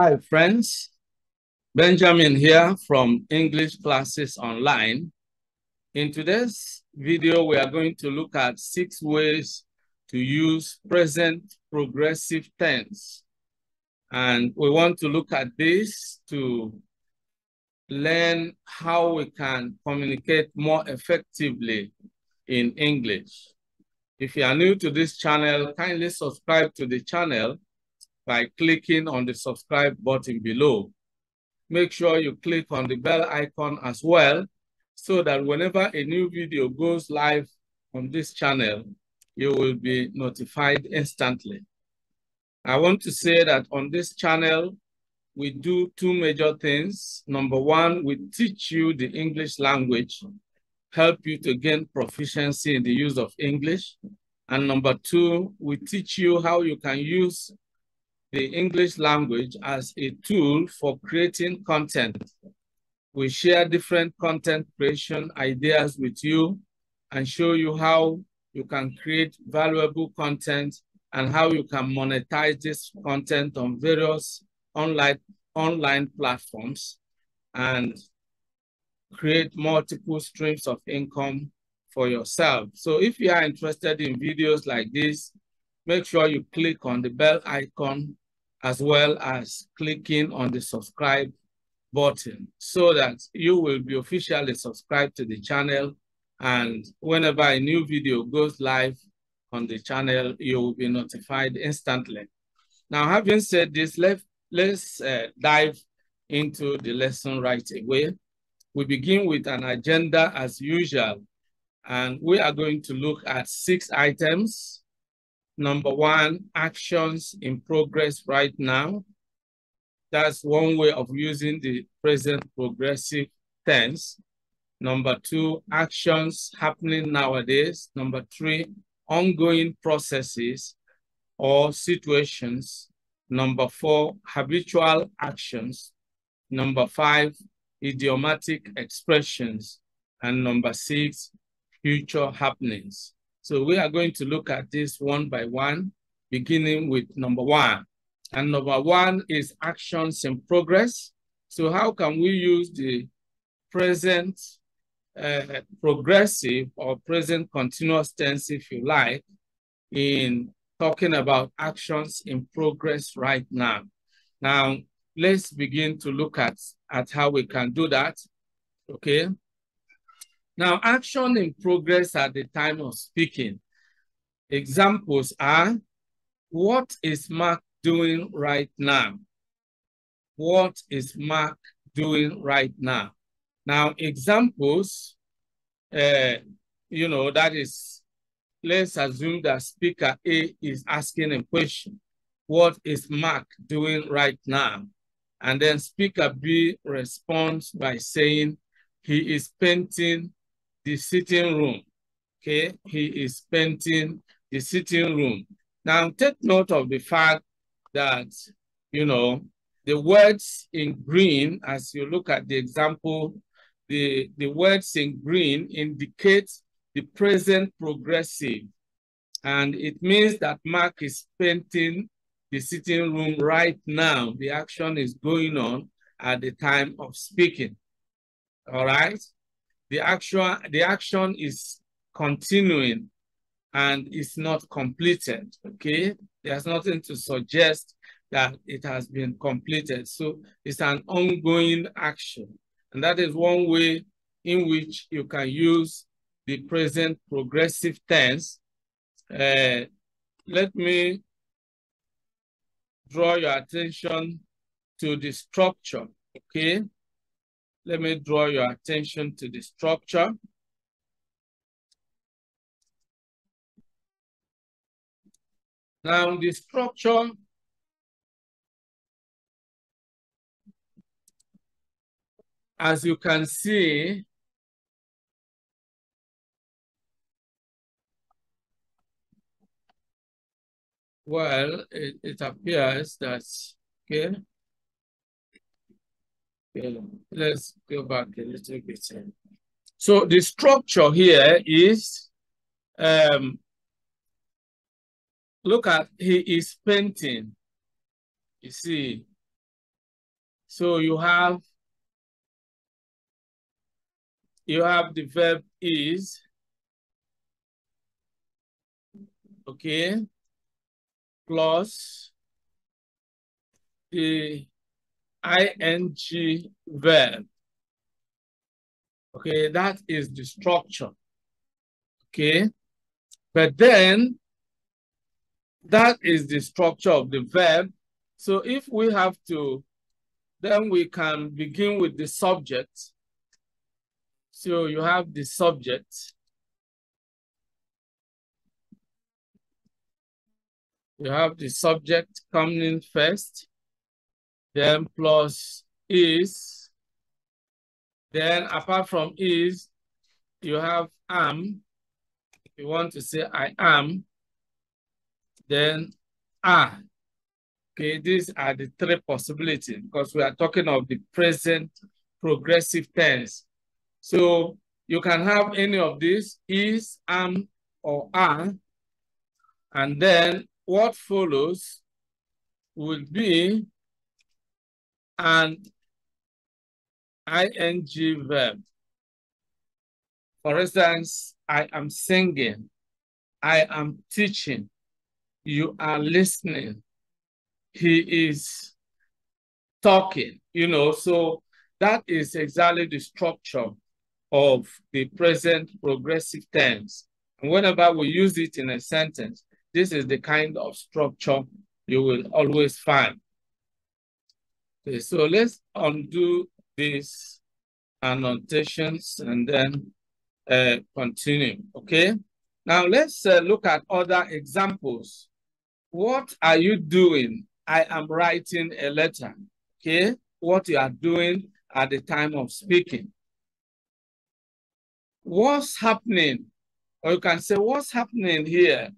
Hi, friends. Benjamin here from English Classes Online. In today's video, we are going to look at 6 ways to use present progressive tense. And we want to look at this to learn how we can communicate more effectively in English. If you are new to this channel, kindly subscribe to the channel by clicking on the subscribe button below. Make sure you click on the bell icon as well, so that whenever a new video goes live on this channel, you will be notified instantly. I want to say that on this channel, we do 2 major things. Number 1, we teach you the English language, help you to gain proficiency in the use of English. And number 2, we teach you how you can use the English language as a tool for creating content. We share different content creation ideas with you and show you how you can create valuable content and how you can monetize this content on various online platforms and create multiple streams of income for yourself. So if you are interested in videos like this, make sure you click on the bell icon as well as clicking on the subscribe button so that you will be officially subscribed to the channel, and whenever a new video goes live on the channel, you will be notified instantly. Now, having said this, let's dive into the lesson right away. We begin with an agenda as usual, and we are going to look at 6 items. Number 1, actions in progress right now. That's one way of using the present progressive tense. Number 2, actions happening nowadays. Number 3, ongoing processes or situations. Number 4, habitual actions. Number 5, idiomatic expressions. And number 6, future happenings. So we are going to look at this one by one, beginning with number 1. And number 1 is actions in progress. So how can we use the present progressive or present continuous tense, if you like, in talking about actions in progress right now? Now, let's begin to look at how we can do that, okay? Now, action in progress at the time of speaking. Examples are, what is Mark doing right now? What is Mark doing right now? Now, examples, that is, let's assume that speaker A is asking a question. What is Mark doing right now? And then speaker B responds by saying, he is painting the sitting room, okay? He is painting the sitting room. Now, take note of the fact that, the words in green, as you look at the example, the words in green indicate the present progressive. And it means that Mark is painting the sitting room right now. The action is going on at the time of speaking, all right? The action is continuing and is not completed, okay? There's nothing to suggest that it has been completed. So it's an ongoing action. And that is one way in which you can use the present progressive tense. Let me draw your attention to the structure, okay? Let me draw your attention to the structure. Now, the structure as you can see, well, it appears that, okay, let's go back a little bit. So the structure here is, look at, he is painting. You see, So you have the verb is, okay, plus the ing verb. Okay, that is the structure. Okay, but then that is the structure of the verb. So if we have to, then we can begin with the subject. So you have the subject. You have the subject coming in first, then plus is. Then apart from is, you have am. If you want to say I am, then are. Okay, these are the three possibilities because we are talking of the present progressive tense. So you can have any of these, is, am, or are. And then what follows will be an ing verb. For instance, I am singing, I am teaching, you are listening, he is talking, you know, so that is exactly the structure of the present progressive tense. And whenever we use it in a sentence, this is the kind of structure you will always find. Okay, so let's undo these annotations and then continue, okay? Now let's look at other examples. What are you doing? I am writing a letter, okay? What you are doing at the time of speaking. What's happening? Or you can say, what's happening here?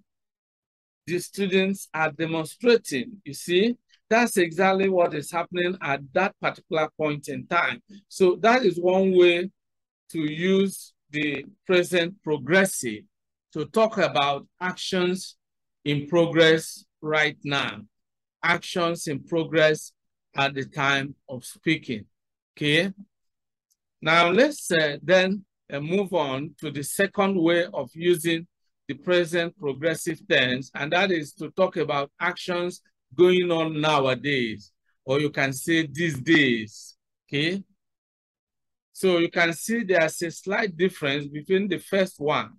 The students are demonstrating, you see? That's exactly what is happening at that particular point in time. So that is one way to use the present progressive to talk about actions in progress right now. Actions in progress at the time of speaking, okay? Now let's then move on to the second way of using the present progressive tense, and that is to talk about actions going on nowadays, or you can say these days, okay? So you can see there's a slight difference between the first one.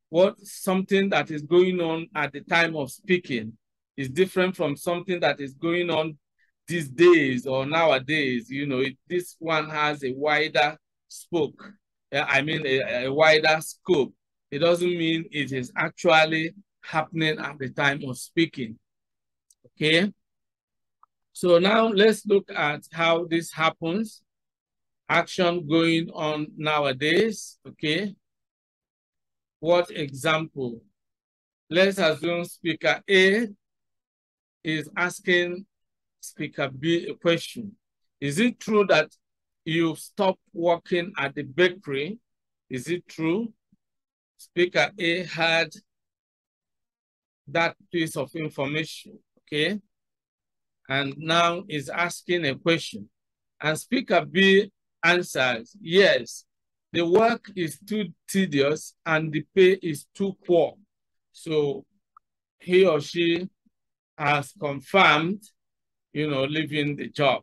What something that is going on at the time of speaking is different from something that is going on these days or nowadays. You know, this one has a wider scope. I mean, a wider scope. It doesn't mean it is actually happening at the time of speaking. Okay. So now let's look at how this happens. Action going on nowadays, okay? What example? Let's assume speaker A is asking speaker B a question. Is it true that you stopped working at the bakery? Is it true? Speaker A had that piece of information, okay? And now is asking a question. And speaker B answers, yes, the work is too tedious and the pay is too poor. So he or she has confirmed, you know, leaving the job.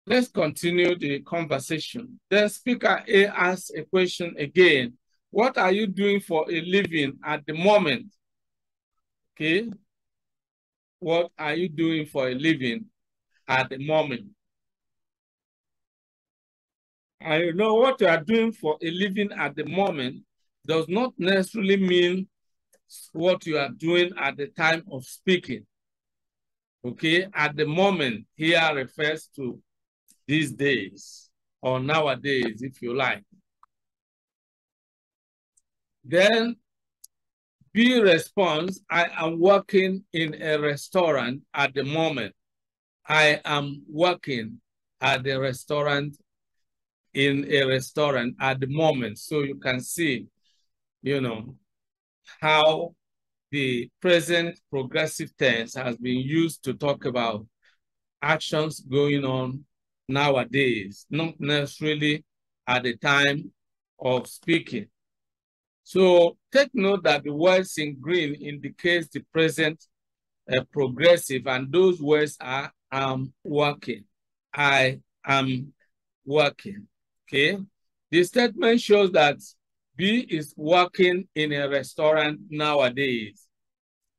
Let's continue the conversation. Then speaker A asks a question again. What are you doing for a living at the moment? Okay. What are you doing for a living at the moment? And you know what you are doing for a living at the moment does not necessarily mean what you are doing at the time of speaking. Okay, at the moment here refers to these days or nowadays, if you like. Then B responds, I am working in a restaurant at the moment. I am working at the restaurant in a restaurant at the moment. So you can see, you know, how the present progressive tense has been used to talk about actions going on nowadays, not necessarily at the time of speaking. So take note that the words in green indicates the present progressive, and those words are I'm working. I am working. Okay. The statement shows that B is working in a restaurant nowadays.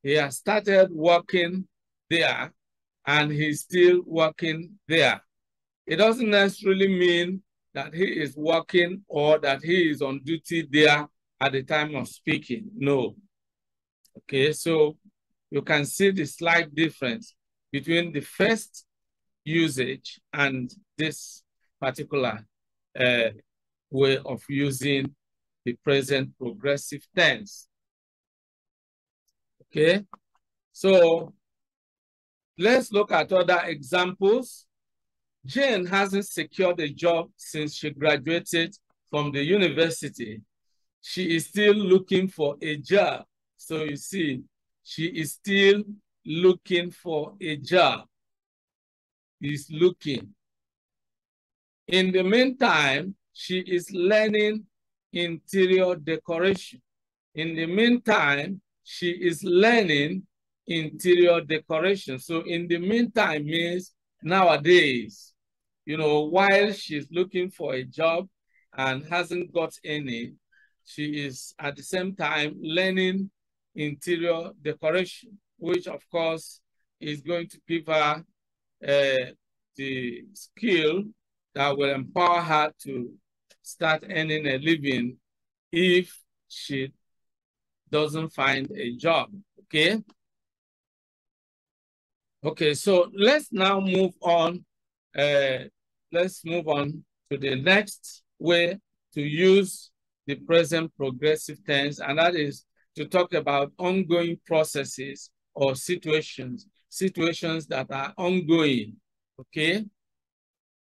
He has started working there and he's still working there. It doesn't necessarily mean that he is working or that he is on duty there at the time of speaking. No. Okay, so you can see the slight difference between the first usage and this particular way of using the present progressive tense. Okay, so let's look at other examples. Jane hasn't secured a job since she graduated from the university. She is still looking for a job. So you see, she is still looking for a job. Is looking. In the meantime, she is learning interior decoration. In the meantime, she is learning interior decoration. So in the meantime means nowadays, you know, while she's looking for a job and hasn't got any, she is at the same time learning interior decoration, which of course is going to give her the skill that will empower her to start earning a living if she doesn't find a job, okay? Okay, so let's now move on. Let's move on to the next way to use the present progressive tense, and that is to talk about ongoing processes or situations that are ongoing, okay?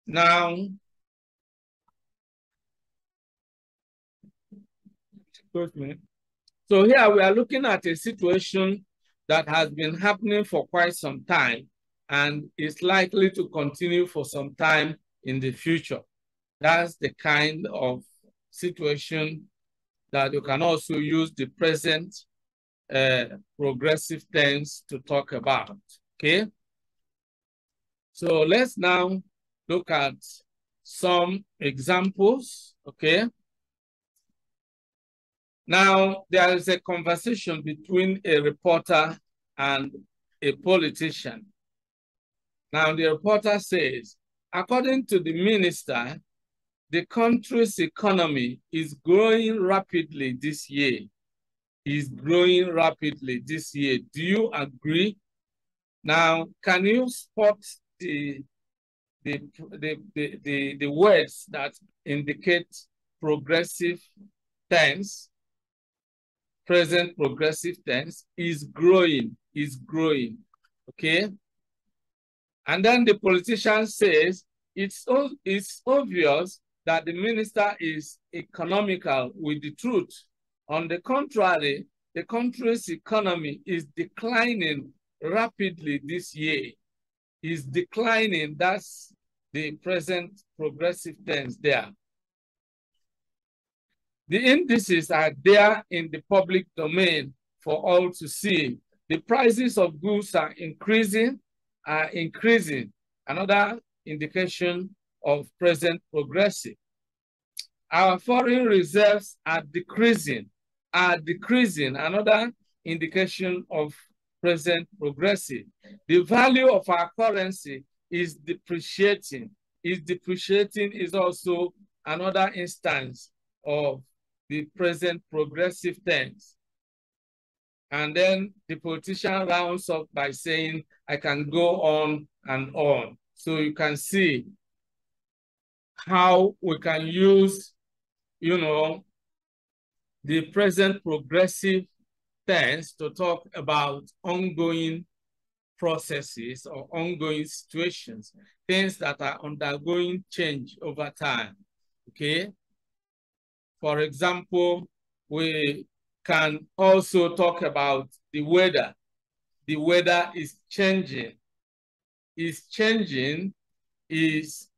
Now, excuse me. So here we are looking at a situation that has been happening for quite some time and is likely to continue for some time in the future. That's the kind of situation that you can also use the present progressive tense to talk about, okay? So let's now look at some examples, okay? Now, there is a conversation between a reporter and a politician. Now, the reporter says, according to the minister, the country's economy is growing rapidly this year. Is growing rapidly this year. Do you agree? Now, can you spot the words that indicate progressive tense? Present progressive tense is growing, okay? And then the politician says, it's obvious that the minister is economical with the truth. On the contrary, the country's economy is declining rapidly this year. Is declining, that's the present progressive tense there. The indices are there in the public domain for all to see. The prices of goods are increasing. Another indication of present progressive. Our foreign reserves are decreasing. Another indication of present progressive. The value of our currency is depreciating. Is also another instance of the present progressive tense. And then the politician rounds up by saying, I can go on and on. So you can see how we can use, you know, the present progressive tense to talk about ongoing processes or ongoing situations, things that are undergoing change over time, okay? For example, we can also talk about the weather. The weather is changing. is changing is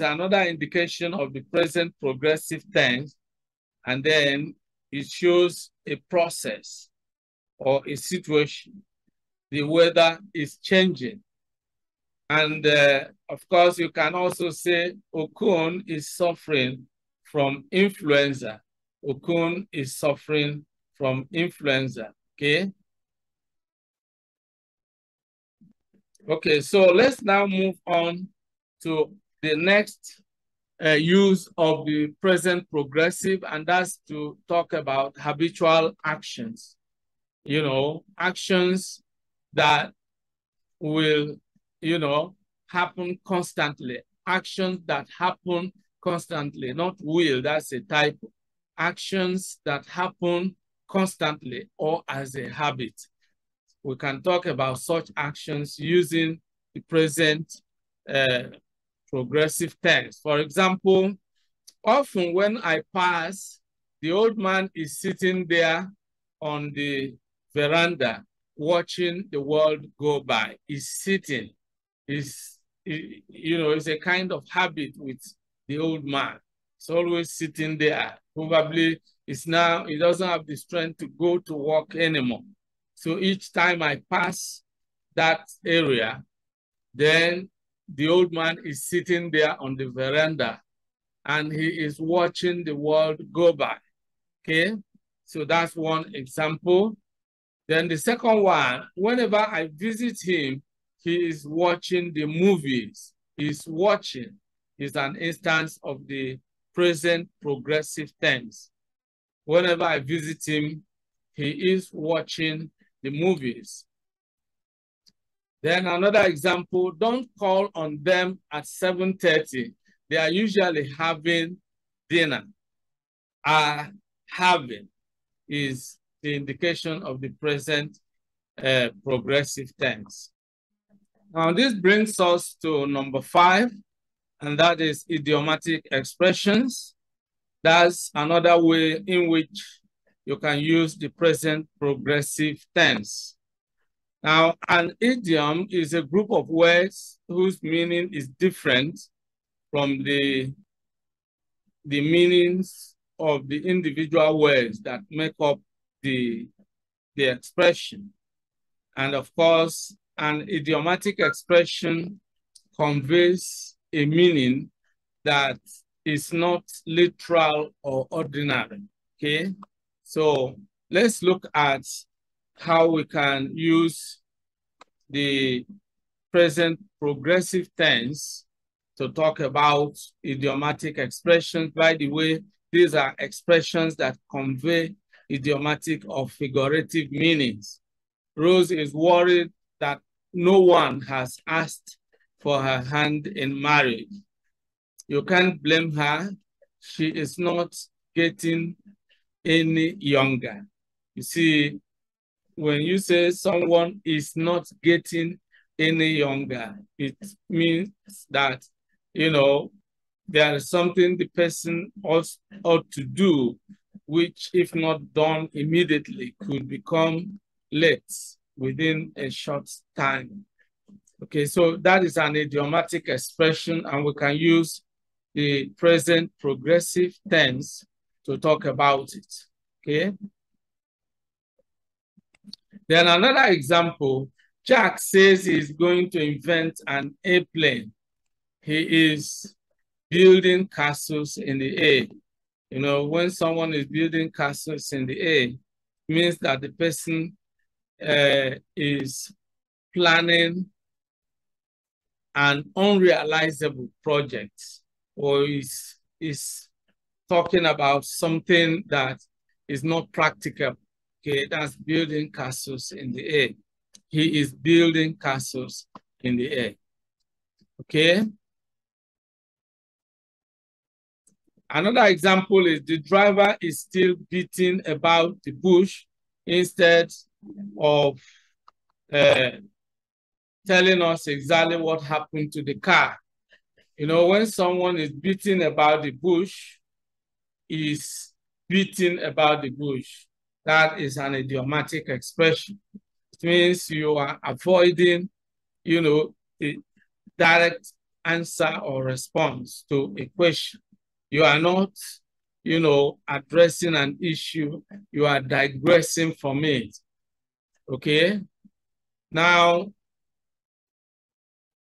another indication of the present progressive tense, and then it shows a process or a situation. The weather is changing. And of course, you can also say Okun is suffering from influenza. Okun is suffering from influenza, okay? Okay, so let's now move on to the next use of the present progressive, and that's to talk about habitual actions. You know, actions that will, you know, happen constantly. Actions that happen constantly, not will, that's a typo. Actions that happen constantly or as a habit. We can talk about such actions using the present progressive tense. For example, often when I pass, the old man is sitting there on the veranda watching the world go by. He's sitting. You know, it's a kind of habit with the old man. He's always sitting there. Probably it's now, he doesn't have the strength to go to work anymore. So each time I pass that area, then the old man is sitting there on the veranda and he is watching the world go by, okay? So that's one example. Then the second one, whenever I visit him, he is watching the movies. He's watching is an instance of the present progressive tense. Whenever I visit him, he is watching the movies. Then another example, don't call on them at 7:30. They are usually having dinner. Having is the indication of the present progressive tense. Now this brings us to number 5, and that is idiomatic expressions. That's another way in which you can use the present progressive tense. Now, an idiom is a group of words whose meaning is different from the meanings of the individual words that make up the expression. And of course, an idiomatic expression conveys a meaning that is not literal or ordinary, okay? So let's look at how we can use the present progressive tense to talk about idiomatic expressions. By the way, these are expressions that convey idiomatic or figurative meanings. Rose is worried that no one has asked for her hand in marriage. You can't blame her. She is not getting any younger. You see, when you say someone is not getting any younger, it means that, you know, there is something the person ought to do, which if not done immediately could become late within a short time. Okay, so that is an idiomatic expression, and we can use the present progressive tense to talk about it, okay? Then another example, Jack says he's going to invent an airplane. He is building castles in the air. You know, when someone is building castles in the air, it means that the person is planning an unrealizable project, or is talking about something that is not practical. Okay, that's building castles in the air. He is building castles in the air. Okay. Another example is the driver is still beating about the bush instead of telling us exactly what happened to the car. You know, when someone is beating about the bush, is beating about the bush. That is an idiomatic expression. It means you are avoiding, the direct answer or response to a question. You are not, addressing an issue. You are digressing from it. Okay? Now,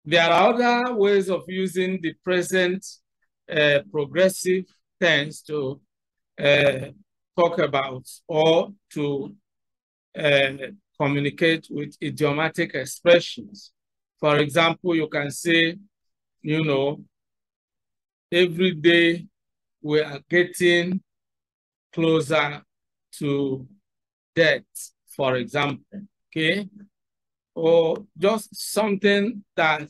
there are other ways of using the present progressive tense to talk about or to communicate with idiomatic expressions. For example, you can say, every day we are getting closer to death, for example, okay? Or just something that,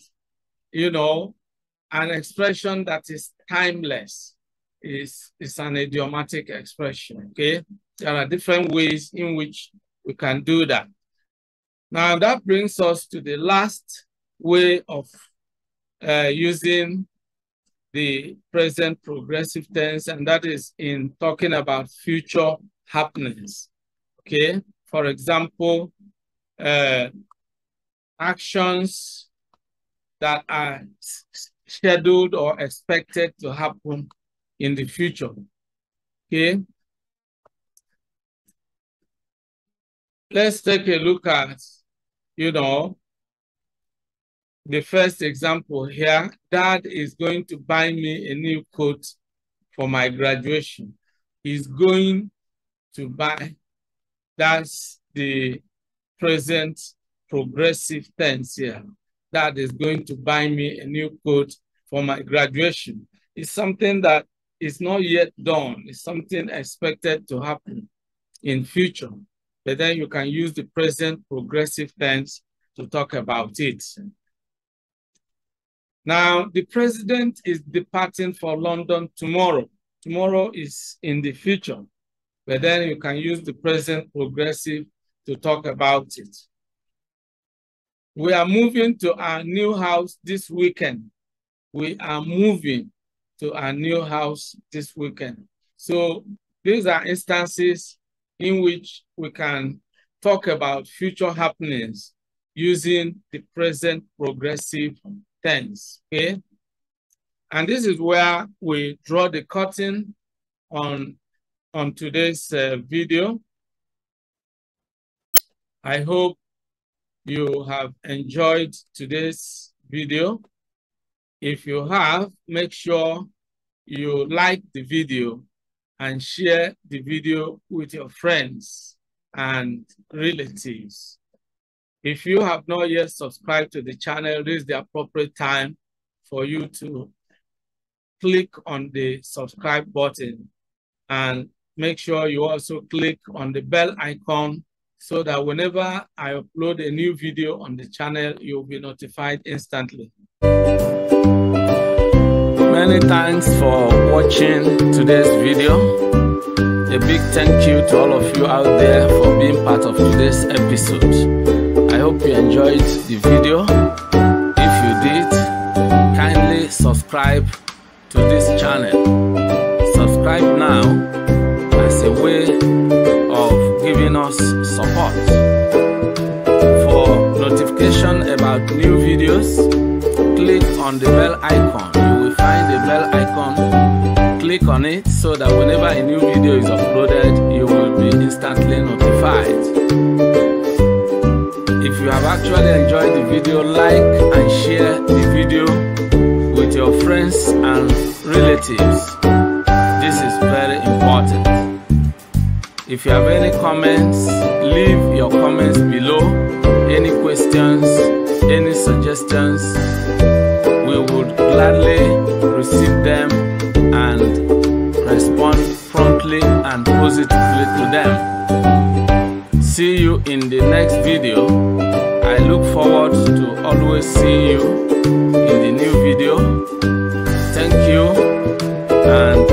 an expression that is timeless is an idiomatic expression, okay? There are different ways in which we can do that. Now that brings us to the last way of using the present progressive tense, and that is in talking about future happenings, okay? For example, actions that are scheduled or expected to happen in the future, okay? Let's take a look at, the first example here. Dad is going to buy me a new coat for my graduation. He's going to buy. That's the present progressive tense here. Dad is going to buy me a new coat for my graduation. It's something that is not yet done. It's something expected to happen in future. But then you can use the present progressive tense to talk about it. Now, the president is departing for London tomorrow. Tomorrow is in the future, but then you can use the present progressive to talk about it. We are moving to our new house this weekend. We are moving to our new house this weekend. So these are instances in which we can talk about future happenings using the present progressive tense, okay? And this is where we draw the curtain on today's video. I hope you have enjoyed today's video. If you have, make sure you like the video and share the video with your friends and relatives. If you have not yet subscribed to the channel, this is the appropriate time for you to click on the subscribe button and make sure you also click on the bell icon so that whenever I upload a new video on the channel, you'll be notified instantly. Many thanks for watching today's video. A big thank you to all of you out there for being part of today's episode. I hope you enjoyed the video. If you did, kindly subscribe to this channel. Subscribe now as a way of giving us support. For notification about new videos, click on the bell icon. You will find the bell icon. Click on it so that whenever a new video is uploaded, you will be instantly notified. If you have actually enjoyed the video, like and share the video with your friends and relatives. This is very important. If you have any comments, leave your comments below. Any questions, any suggestions, we would gladly receive them and respond promptly and positively to them. See you in the next video. I look forward to always seeing you in the new video. Thank you and